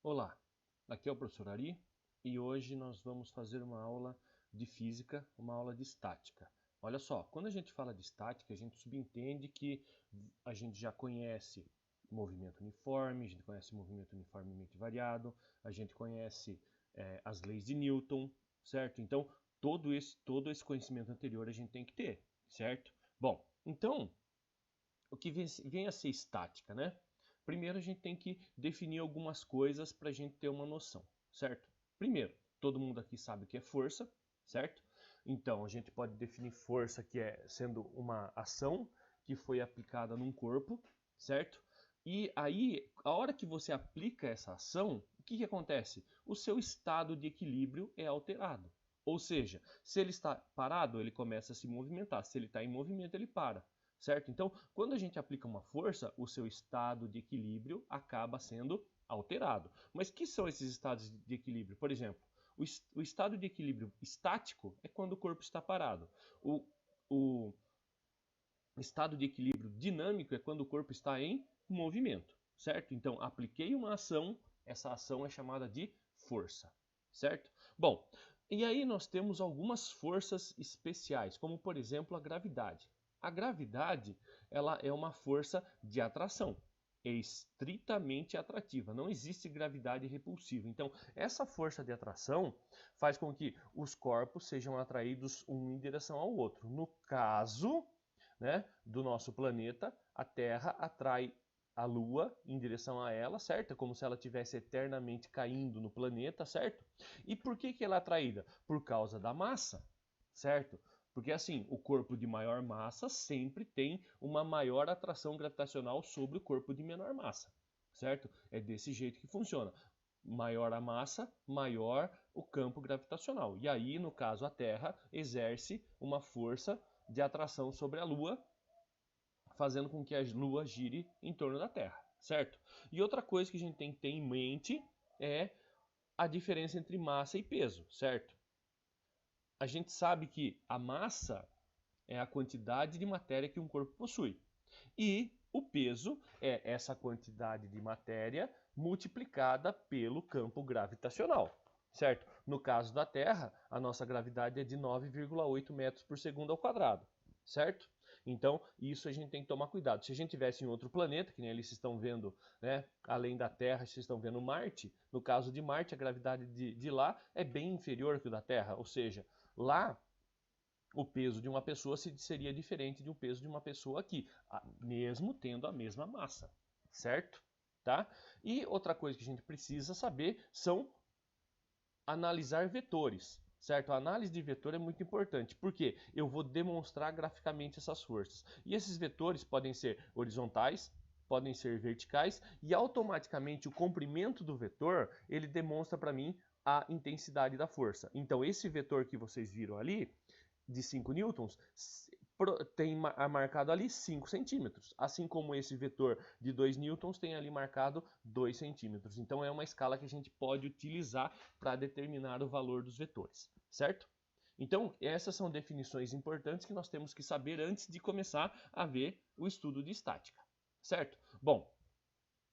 Olá, aqui é o professor Ari e hoje nós vamos fazer uma aula de física, uma aula de estática. Olha só, quando a gente fala de estática, a gente subentende que a gente já conhece movimento uniforme, a gente conhece movimento uniformemente variado, a gente conhece as leis de Newton, certo? Então, todo esse conhecimento anterior a gente tem que ter, certo? Bom, então, o que vem a ser estática, né? Primeiro a gente tem que definir algumas coisas para a gente ter uma noção, certo? Primeiro, todo mundo aqui sabe o que é força, certo? Então a gente pode definir força que é sendo uma ação que foi aplicada num corpo, certo? E aí, a hora que você aplica essa ação, o que acontece? O seu estado de equilíbrio é alterado. Ou seja, se ele está parado, ele começa a se movimentar. Se ele está em movimento, ele para. Certo? Então, quando a gente aplica uma força, o seu estado de equilíbrio acaba sendo alterado. Mas que são esses estados de equilíbrio? Por exemplo, o estado de equilíbrio estático é quando o corpo está parado. O estado de equilíbrio dinâmico é quando o corpo está em movimento, certo? Então, apliquei uma ação, essa ação é chamada de força, certo? Bom, e aí nós temos algumas forças especiais, como por exemplo a gravidade. A gravidade, ela é uma força de atração. É estritamente atrativa, não existe gravidade repulsiva. Então, essa força de atração faz com que os corpos sejam atraídos um em direção ao outro. No caso, né, do nosso planeta, a Terra atrai a Lua em direção a ela, certo? É como se ela estivesse eternamente caindo no planeta, certo? E por que ela é atraída? Por causa da massa, certo? Porque assim, o corpo de maior massa sempre tem uma maior atração gravitacional sobre o corpo de menor massa, certo? É desse jeito que funciona. Maior a massa, maior o campo gravitacional. E aí, no caso, a Terra exerce uma força de atração sobre a Lua, fazendo com que a Lua gire em torno da Terra, certo? E outra coisa que a gente tem que ter em mente é a diferença entre massa e peso, certo? A gente sabe que a massa é a quantidade de matéria que um corpo possui. E o peso é essa quantidade de matéria multiplicada pelo campo gravitacional, certo? No caso da Terra, a nossa gravidade é de 9,8 metros por segundo ao quadrado, certo? Então, isso a gente tem que tomar cuidado. Se a gente tivesse em outro planeta, que nem eles estão vendo, né, além da Terra, vocês estão vendo Marte, no caso de Marte, a gravidade de lá é bem inferior que o da Terra, ou seja, lá o peso de uma pessoa seria diferente de um peso de uma pessoa aqui, mesmo tendo a mesma massa, certo? Tá? E outra coisa que a gente precisa saber são analisar vetores, certo? A análise de vetor é muito importante, porque eu vou demonstrar graficamente essas forças. E esses vetores podem ser horizontais, podem ser verticais, e automaticamente o comprimento do vetor, ele demonstra para mim a intensidade da força. Então esse vetor que vocês viram ali, de 5 newtons, tem marcado ali 5 centímetros. Assim como esse vetor de 2 newtons tem ali marcado 2 centímetros. Então é uma escala que a gente pode utilizar para determinar o valor dos vetores, certo? Então essas são definições importantes que nós temos que saber antes de começar a ver o estudo de estática, certo? Bom,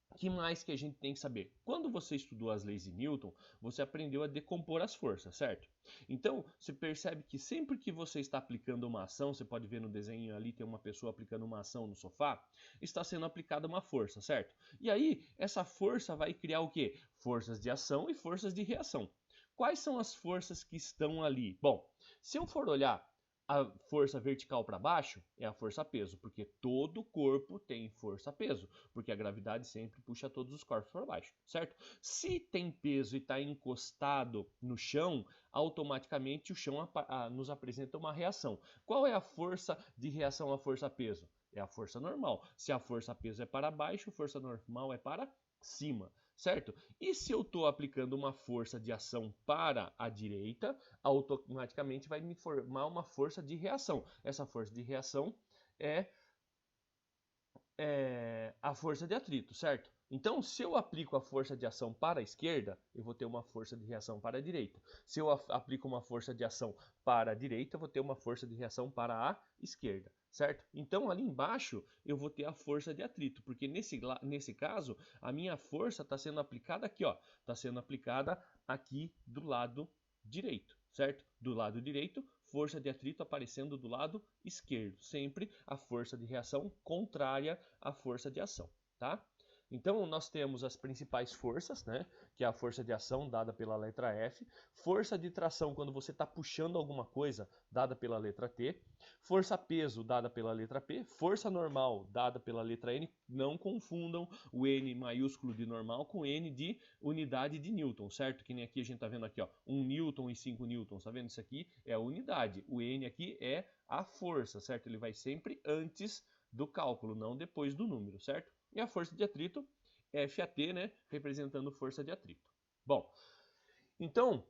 o que mais que a gente tem que saber? Quando você estudou as leis de Newton, você aprendeu a decompor as forças, certo? Então, você percebe que sempre que você está aplicando uma ação, você pode ver no desenho ali, tem uma pessoa aplicando uma ação no sofá, está sendo aplicada uma força, certo? E aí, essa força vai criar o quê? Forças de ação e forças de reação. Quais são as forças que estão ali? Bom, se eu for olhar a força vertical para baixo é a força-peso, porque todo corpo tem força-peso, porque a gravidade sempre puxa todos os corpos para baixo, certo? Se tem peso e está encostado no chão, automaticamente o chão nos apresenta uma reação. Qual é a força de reação à força-peso? É a força normal. Se a força-peso é para baixo, a força normal é para cima, certo? E se eu estou aplicando uma força de ação para a direita, automaticamente vai me formar uma força de reação. Essa força de reação é a força de atrito, certo? Então, se eu aplico a força de ação para a esquerda, eu vou ter uma força de reação para a direita. Se eu aplico uma força de ação para a direita, eu vou ter uma força de reação para a esquerda, certo? Então ali embaixo eu vou ter a força de atrito, porque nesse caso a minha força está sendo aplicada aqui, ó, está sendo aplicada aqui do lado direito, certo? Do lado direito, força de atrito aparecendo do lado esquerdo, sempre a força de reação contrária à força de ação, tá? Então, nós temos as principais forças, né? Que é a força de ação dada pela letra F, força de tração quando você está puxando alguma coisa, dada pela letra T, força peso dada pela letra P, força normal dada pela letra N. Não confundam o N maiúsculo de normal com N de unidade de Newton, certo? Que nem aqui a gente está vendo aqui, ó, 1 Newton e 5 Newtons, tá vendo? Isso aqui é a unidade, o N aqui é a força, certo? Ele vai sempre antes do cálculo, não depois do número, certo? E a força de atrito, FAT, né, representando força de atrito. Bom, então,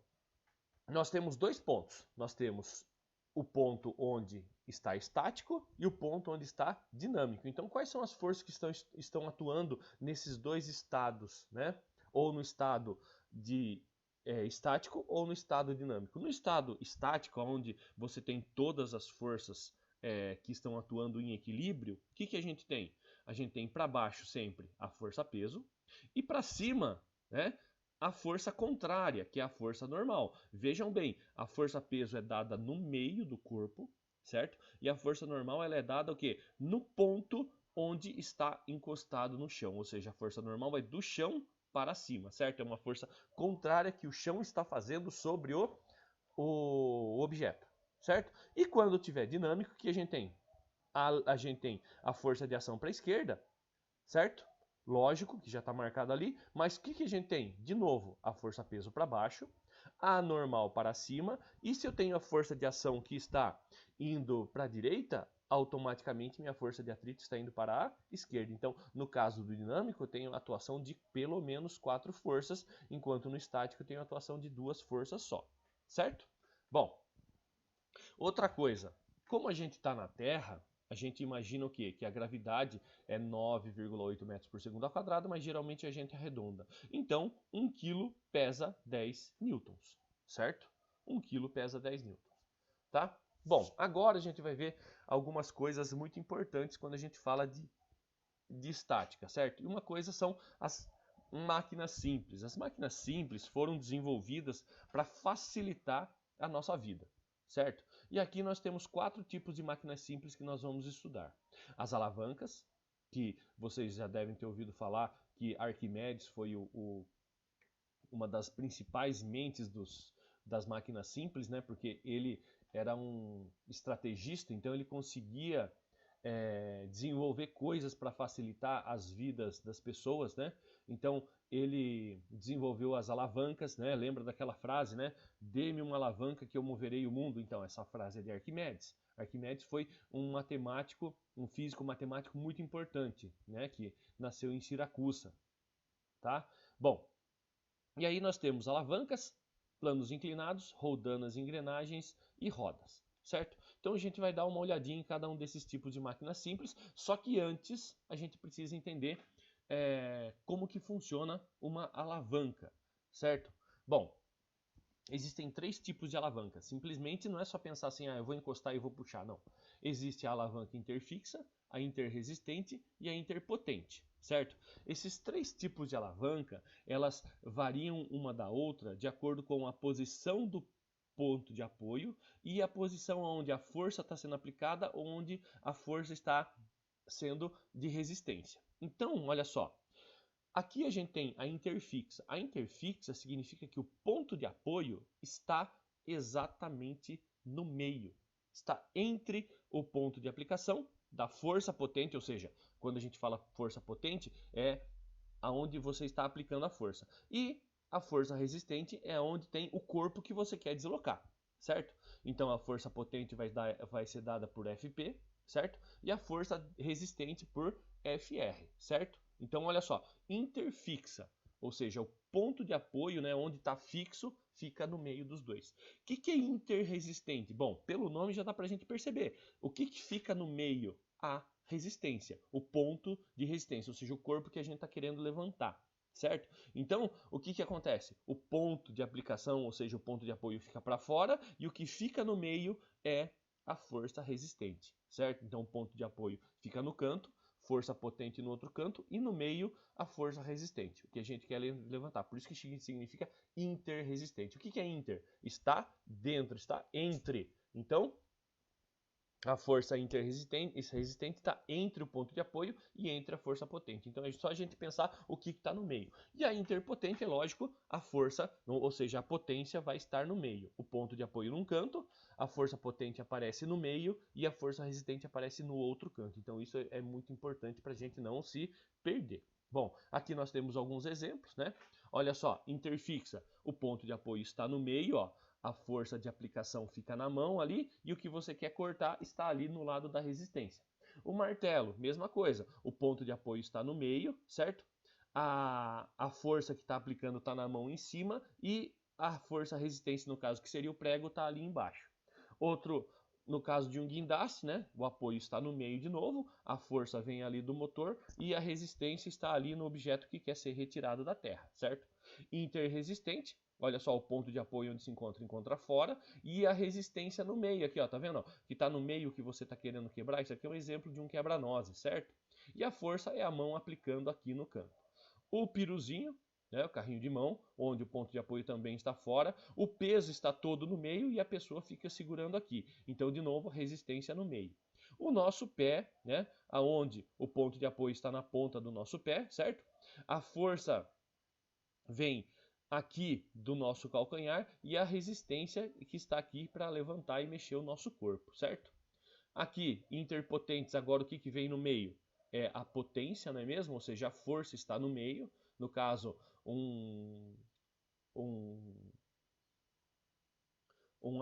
nós temos dois pontos. Nós temos o ponto onde está estático e o ponto onde está dinâmico. Então, quais são as forças que estão atuando nesses dois estados, né? Ou no estado de estático ou no estado dinâmico. No estado estático, onde você tem todas as forças que estão atuando em equilíbrio, o que a gente tem? A gente tem para baixo sempre a força peso e para cima, né, a força contrária, que é a força normal. Vejam bem, a força peso é dada no meio do corpo, certo? E a força normal ela é dada o quê? No ponto onde está encostado no chão, ou seja, a força normal vai do chão para cima, certo? É uma força contrária que o chão está fazendo sobre o objeto, certo? E quando tiver dinâmico, o que a gente tem? A gente tem a força de ação para a esquerda, certo? Lógico que já está marcado ali, mas o que a gente tem? De novo, a força peso para baixo, a normal para cima, e se eu tenho a força de ação que está indo para a direita, automaticamente minha força de atrito está indo para a esquerda. Então, no caso do dinâmico, eu tenho atuação de pelo menos 4 forças, enquanto no estático eu tenho atuação de 2 forças só, certo? Bom, outra coisa, como a gente está na Terra, a gente imagina o quê? Que a gravidade é 9,8 metros por segundo ao quadrado, mas geralmente a gente arredonda. Então, 1 kg pesa 10 newtons, certo? 1 kg pesa 10 newtons, tá? Bom, agora a gente vai ver algumas coisas muito importantes quando a gente fala de estática, certo? E uma coisa são as máquinas simples. As máquinas simples foram desenvolvidas para facilitar a nossa vida, certo? E aqui nós temos 4 tipos de máquinas simples que nós vamos estudar. As alavancas, que vocês já devem ter ouvido falar que Arquimedes foi uma das principais mentes das máquinas simples, né? Porque ele era um estrategista, então ele conseguia desenvolver coisas para facilitar as vidas das pessoas, né? Então ele desenvolveu as alavancas, né? Lembra daquela frase, né? Dê-me uma alavanca que eu moverei o mundo. Então essa frase é de Arquimedes. Arquimedes foi um matemático, um físico matemático muito importante, né? Que nasceu em Siracusa, tá? Bom, e aí nós temos alavancas, planos inclinados, roldanas, engrenagens e rodas, certo? Então a gente vai dar uma olhadinha em cada um desses tipos de máquinas simples, só que antes a gente precisa entender como que funciona uma alavanca, certo? Bom, existem 3 tipos de alavanca. Simplesmente não é só pensar assim, eu vou encostar e vou puxar, não. Existe a alavanca interfixa, a interresistente e a interpotente, certo? Esses 3 tipos de alavanca, elas variam uma da outra de acordo com a posição do ponto de apoio e a posição onde a força está sendo aplicada ou onde a força está sendo de resistência. Então, olha só, aqui a gente tem a interfixa. A interfixa significa que o ponto de apoio está exatamente no meio. Está entre o ponto de aplicação da força potente, ou seja, quando a gente fala força potente, é aonde você está aplicando a força. E a força resistente é onde tem o corpo que você quer deslocar, certo? Então a força potente vai ser dada por FP, certo? E a força resistente por FR, certo? Então, olha só, interfixa, ou seja, o ponto de apoio, né, onde está fixo, fica no meio dos dois. O que é interresistente? Bom, pelo nome já dá para a gente perceber. O que fica no meio? A resistência, o ponto de resistência, ou seja, o corpo que a gente está querendo levantar, certo? Então, o que acontece? O ponto de aplicação, ou seja, o ponto de apoio fica para fora, e o que fica no meio é a força resistente, certo? Então o ponto de apoio fica no canto, força potente no outro canto e no meio a força resistente, o que a gente quer levantar. Por isso que significa interresistente. O que é inter? Está dentro, está entre. Então, a força interresistente está entre o ponto de apoio e entre a força potente. Então é só a gente pensar o que está no meio. E a interpotente, é lógico, a força, ou seja, a potência vai estar no meio. O ponto de apoio num canto, a força potente aparece no meio e a força resistente aparece no outro canto. Então isso é muito importante para a gente não se perder. Bom, aqui nós temos alguns exemplos, né? Olha só, interfixa, o ponto de apoio está no meio, ó. A força de aplicação fica na mão ali e o que você quer cortar está ali no lado da resistência. O martelo, mesma coisa, o ponto de apoio está no meio, certo? A força que está aplicando está na mão em cima e a força resistência, no caso que seria o prego, está ali embaixo. Outro, no caso de um guindaste, né? O apoio está no meio de novo, a força vem ali do motor e a resistência está ali no objeto que quer ser retirado da terra, certo? Interresistente, olha só o ponto de apoio onde se encontra fora e a resistência no meio aqui, ó, tá vendo? Ó, que está no meio que você está querendo quebrar. Isso aqui é um exemplo de um quebra-nozes, certo? E a força é a mão aplicando aqui no canto. O piruzinho, né, o carrinho de mão, onde o ponto de apoio também está fora, o peso está todo no meio e a pessoa fica segurando aqui. Então, de novo, resistência no meio. O nosso pé, né, aonde o ponto de apoio está na ponta do nosso pé, certo? A força vem aqui do nosso calcanhar e a resistência que está aqui para levantar e mexer o nosso corpo, certo? Aqui, interpotentes, agora o que vem no meio? É a potência, não é mesmo? Ou seja, a força está no meio. No caso, um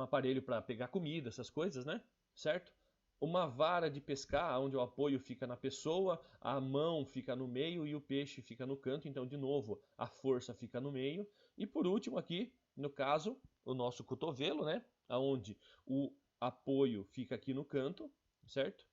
aparelho para pegar comida, essas coisas, né? Certo? Uma vara de pescar, onde o apoio fica na pessoa, a mão fica no meio e o peixe fica no canto. Então, de novo, a força fica no meio. E por último aqui, no caso, o nosso cotovelo, né? Onde o apoio fica aqui no canto, certo?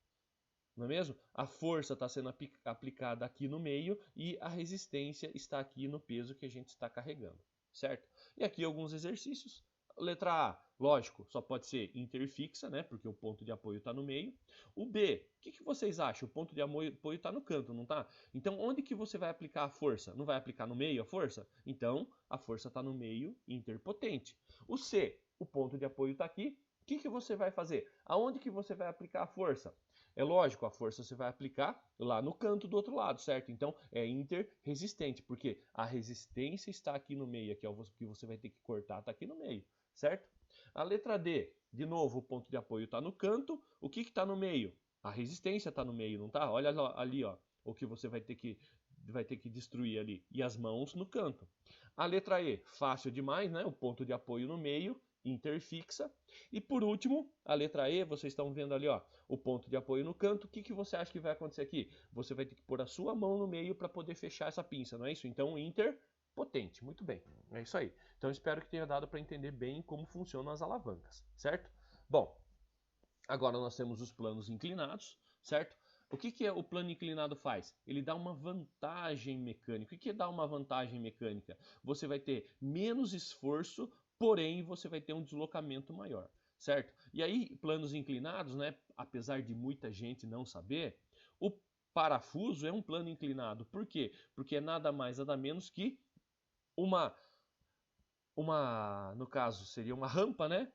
Não é mesmo? A força está sendo aplicada aqui no meio e a resistência está aqui no peso que a gente está carregando, certo? E aqui alguns exercícios. Letra A, lógico, só pode ser interfixa, né? Porque o ponto de apoio está no meio. O B, o que vocês acham? O ponto de apoio está no canto, não está? Então, onde que você vai aplicar a força? Não vai aplicar no meio a força? Então, a força está no meio, interpotente. O C, o ponto de apoio está aqui. O que você vai fazer? Aonde que você vai aplicar a força? É lógico, a força você vai aplicar lá no canto do outro lado, certo? Então é interresistente, porque a resistência está aqui no meio, aqui é o que você vai ter que cortar, está aqui no meio, certo? A letra D, de novo, o ponto de apoio está no canto. O que está no meio? A resistência está no meio, não está? Olha ali, ó, o que você vai ter que destruir ali. E as mãos no canto. A letra E, fácil demais, né? O ponto de apoio no meio, interfixa. E por último, a letra E, vocês estão vendo ali, ó, o ponto de apoio no canto. O que você acha que vai acontecer aqui? Você vai ter que pôr a sua mão no meio para poder fechar essa pinça, não é isso? Então, interpotente. Muito bem, é isso aí. Então, espero que tenha dado para entender bem como funcionam as alavancas, certo? Bom, agora nós temos os planos inclinados, certo? O que o plano inclinado faz? Ele dá uma vantagem mecânica. O que é dar uma vantagem mecânica? Você vai ter menos esforço, porém você vai ter um deslocamento maior, certo? E aí, planos inclinados, né? Apesar de muita gente não saber, o parafuso é um plano inclinado. Por quê? Porque é nada mais, nada menos que no caso, seria uma rampa, né?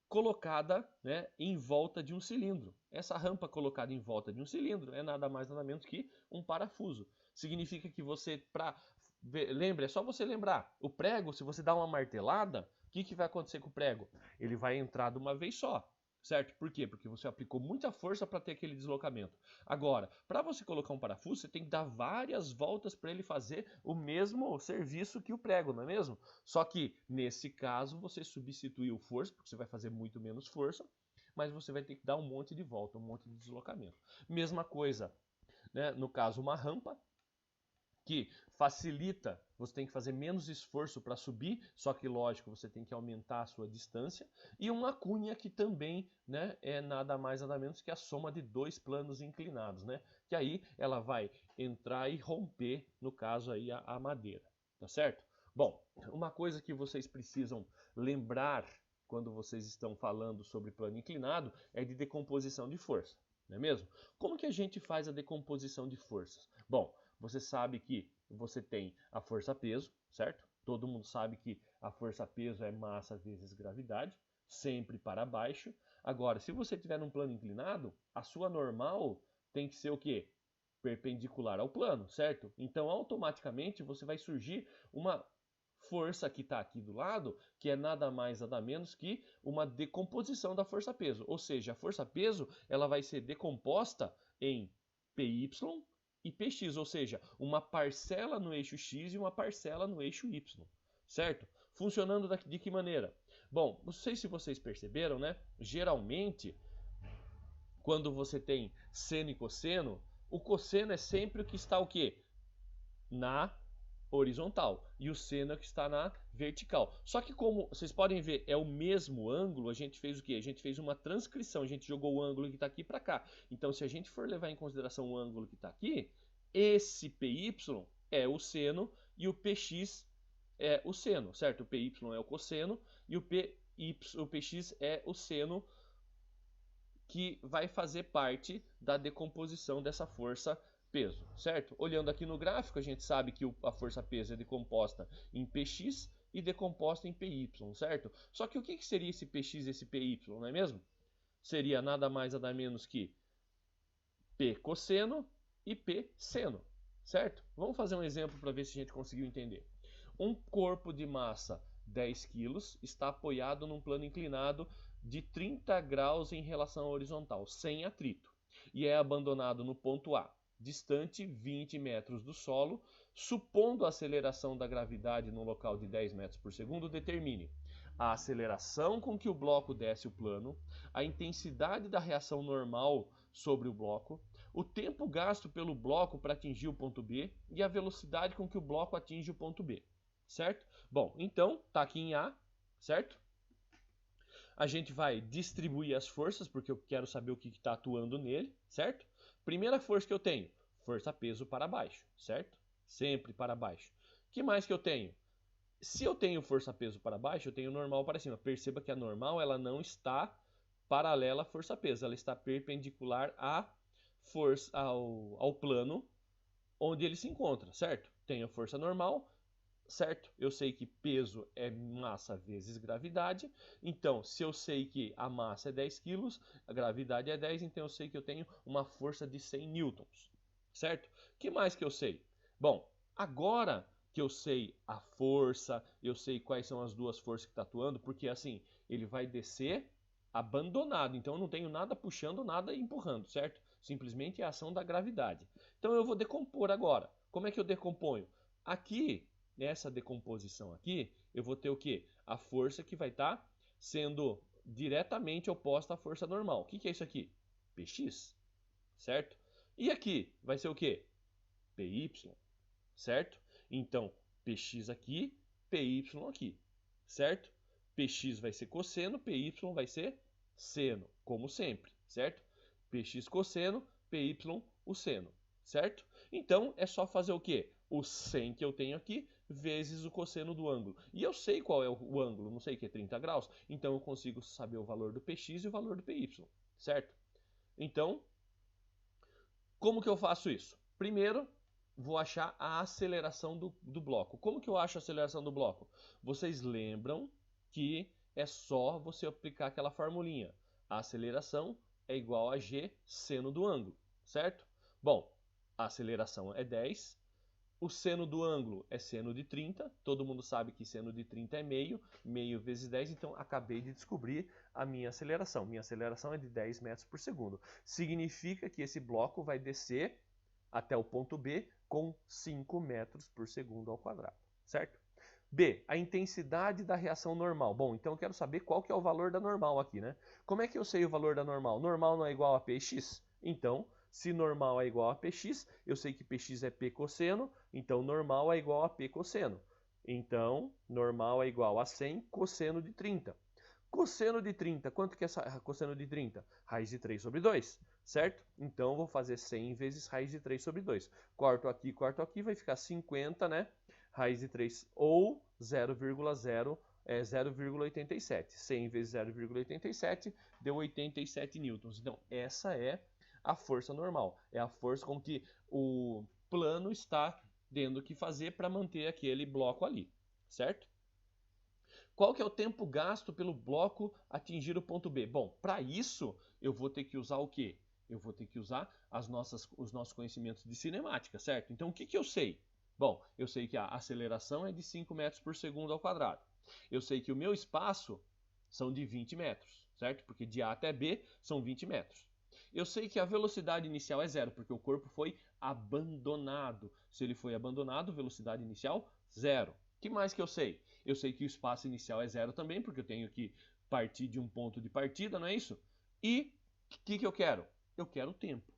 Colocada, né, em volta de um cilindro. Essa rampa colocada em volta de um cilindro é nada mais nada menos que um parafuso. Significa que você, lembra, é só você lembrar, o prego, se você dá uma martelada, o que vai acontecer com o prego? Ele vai entrar de uma vez só, certo? Por quê? Porque você aplicou muita força para ter aquele deslocamento. Agora, para você colocar um parafuso, você tem que dar várias voltas para ele fazer o mesmo serviço que o prego, não é mesmo? Só que, nesse caso, você substituiu força, porque você vai fazer muito menos força, mas você vai ter que dar um monte de volta, um monte de deslocamento. Mesma coisa, né? No caso, uma rampa, que facilita, você tem que fazer menos esforço para subir, só que lógico, você tem que aumentar a sua distância, e uma cunha que também, né, é nada mais nada menos que a soma de dois planos inclinados, né? Que aí ela vai entrar e romper, no caso aí, a madeira, tá certo? Bom, uma coisa que vocês precisam lembrar quando vocês estão falando sobre plano inclinado é de decomposição de força, não é mesmo? Como que a gente faz a decomposição de forças? Bom, você sabe que você tem a força-peso, certo? Todo mundo sabe que a força-peso é massa vezes gravidade, sempre para baixo. Agora, se você tiver num plano inclinado, a sua normal tem que ser o quê? Perpendicular ao plano, certo? Então, automaticamente, você vai surgir uma força que está aqui do lado, que é nada mais nada menos que uma decomposição da força-peso. Ou seja, a força-peso ela vai ser decomposta em PY e PX, ou seja, uma parcela no eixo X e uma parcela no eixo Y, certo? Funcionando de que maneira? Bom, não sei se vocês perceberam, né? Geralmente, quando você tem seno e cosseno, o cosseno é sempre o que está o quê? Na horizontal e o seno é o que está na vertical. Só que como vocês podem ver, é o mesmo ângulo, a gente fez o quê? A gente fez uma transcrição, a gente jogou o ângulo que está aqui para cá. Então, se a gente for levar em consideração o ângulo que está aqui, esse PY é o seno e o PX é o seno, certo? O PY é o cosseno e o PX é o seno, que vai fazer parte da decomposição dessa força-peso, certo? Olhando aqui no gráfico, a gente sabe que a força-peso é decomposta em Px e decomposta em Py, certo? Só que o que seria esse Px e esse Py, não é mesmo? Seria nada mais nada menos que P cosseno e P seno, certo? Vamos fazer um exemplo para ver se a gente conseguiu entender. Um corpo de massa 10 kg está apoiado num plano inclinado de 30 graus em relação à horizontal, sem atrito, e é abandonado no ponto A, distante 20 metros do solo, supondo a aceleração da gravidade no local de 10 metros por segundo, determine a aceleração com que o bloco desce o plano, a intensidade da reação normal sobre o bloco, o tempo gasto pelo bloco para atingir o ponto B e a velocidade com que o bloco atinge o ponto B, certo? Bom, então, está aqui em A, certo? A gente vai distribuir as forças, porque eu quero saber o que está atuando nele, certo? Primeira força que eu tenho, força-peso para baixo, certo? Sempre para baixo. O que mais que eu tenho? Se eu tenho força-peso para baixo, eu tenho normal para cima. Perceba que a normal ela não está paralela à força-peso, ela está perpendicular à força, ao plano onde ele se encontra, certo? Tenho a força normal, certo? Eu sei que peso é massa vezes gravidade, então se eu sei que a massa é 10 kg, a gravidade é 10, então eu sei que eu tenho uma força de 100 newtons, certo? O que mais que eu sei? Bom, agora que eu sei a força, eu sei quais são as duas forças que está atuando, porque assim, ele vai descer abandonado, então eu não tenho nada puxando, nada empurrando, certo? Simplesmente é a ação da gravidade. Então eu vou decompor agora. Como é que eu decomponho? Aqui, nessa decomposição aqui, eu vou ter o quê? A força que vai estar sendo diretamente oposta à força normal. O que é isso aqui? Px, certo? E aqui vai ser o quê? Py, certo? Então, Px aqui, Py aqui, certo? Px vai ser cosseno, Py vai ser seno, como sempre, certo? Px cosseno, Py o seno, certo? Então, é só fazer o quê? O 100 que eu tenho aqui, vezes o cosseno do ângulo. E eu sei qual é o ângulo, não sei que é 30 graus, então eu consigo saber o valor do Px e o valor do Py, certo? Então, como que eu faço isso? Primeiro, vou achar a aceleração do bloco. Como que eu acho a aceleração do bloco? Vocês lembram que é só você aplicar aquela formulinha. A aceleração é igual a g seno do ângulo, certo? Bom, a aceleração é 10, o seno do ângulo é seno de 30, todo mundo sabe que seno de 30 é meio, meio vezes 10, então acabei de descobrir a minha aceleração. Minha aceleração é de 10 metros por segundo. Significa que esse bloco vai descer até o ponto B com 5 metros por segundo ao quadrado, certo? B, a intensidade da reação normal. Bom, então eu quero saber qual que é o valor da normal aqui, né? Como é que eu sei o valor da normal? Normal não é igual a Px? Então, se normal é igual a Px, eu sei que Px é P cosseno, então normal é igual a P cosseno. Então, normal é igual a 100 cosseno de 30. Cosseno de 30, quanto que é cosseno de 30? Raiz de 3 sobre 2, certo? Então, eu vou fazer 100 vezes raiz de 3 sobre 2. Corto aqui, vai ficar 50, né? raiz de 3 ou 0,87. 100 vezes 0,87 deu 87 newtons. Então, essa é a força normal. É a força com que o plano está tendo que fazer para manter aquele bloco ali, certo? Qual que é o tempo gasto pelo bloco atingir o ponto B? Bom, para isso eu vou ter que usar o quê? Eu vou ter que usar os nossos conhecimentos de cinemática, certo? Então o que eu sei? Bom, eu sei que a aceleração é de 5 metros por segundo ao quadrado. Eu sei que o meu espaço são de 20 metros, certo? Porque de A até B são 20 metros. Eu sei que a velocidade inicial é zero, porque o corpo foi abandonado. Se ele foi abandonado, velocidade inicial, zero. O que mais que eu sei? Eu sei que o espaço inicial é zero também, porque eu tenho que partir de um ponto de partida, não é isso? E o que eu quero? Eu quero o tempo.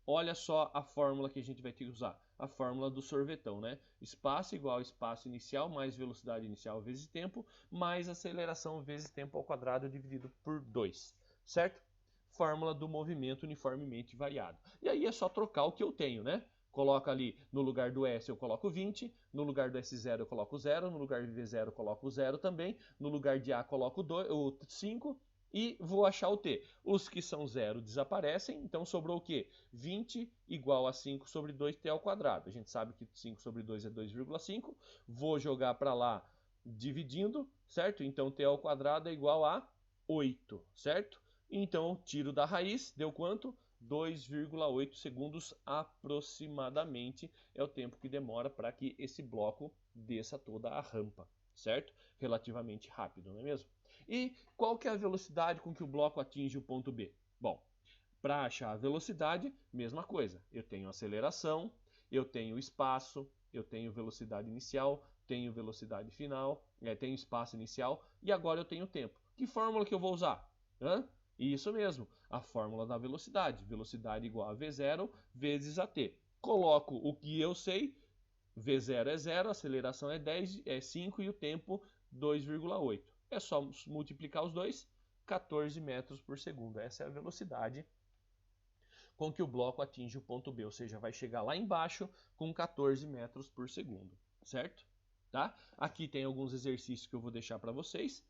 Olha só a fórmula que a gente vai ter que usar. A fórmula do sorvetão, né? Espaço igual a espaço inicial mais velocidade inicial vezes tempo, mais aceleração vezes tempo ao quadrado dividido por 2, certo? Fórmula do movimento uniformemente variado. E aí é só trocar o que eu tenho, né? Coloco ali, no lugar do S eu coloco 20, no lugar do S0 eu coloco 0, no lugar de V0 eu coloco 0 também, no lugar de A coloco 5 e vou achar o T. Os que são 0 desaparecem, então sobrou o quê? 20 igual a 5 sobre 2T ao quadrado. A gente sabe que 5 sobre 2 é 2,5. Vou jogar para lá dividindo, certo? Então T ao quadrado é igual a 8, certo? Então tiro da raiz, deu quanto? 2,8 segundos aproximadamente é o tempo que demora para que esse bloco desça toda a rampa, certo? Relativamente rápido, não é mesmo? E qual que é a velocidade com que o bloco atinge o ponto B? Bom, para achar a velocidade, mesma coisa. Eu tenho aceleração, eu tenho espaço, eu tenho velocidade inicial, tenho velocidade final, tenho espaço inicial e agora eu tenho tempo. Que fórmula que eu vou usar? Isso mesmo, a fórmula da velocidade. Velocidade igual a V0 vezes AT. Coloco o que eu sei, V0 é 0, a aceleração é 10, é 5 e o tempo 2,8. É só multiplicar os dois, 14 metros por segundo. Essa é a velocidade com que o bloco atinge o ponto B, ou seja, vai chegar lá embaixo com 14 metros por segundo, certo? Tá? Aqui tem alguns exercícios que eu vou deixar para vocês.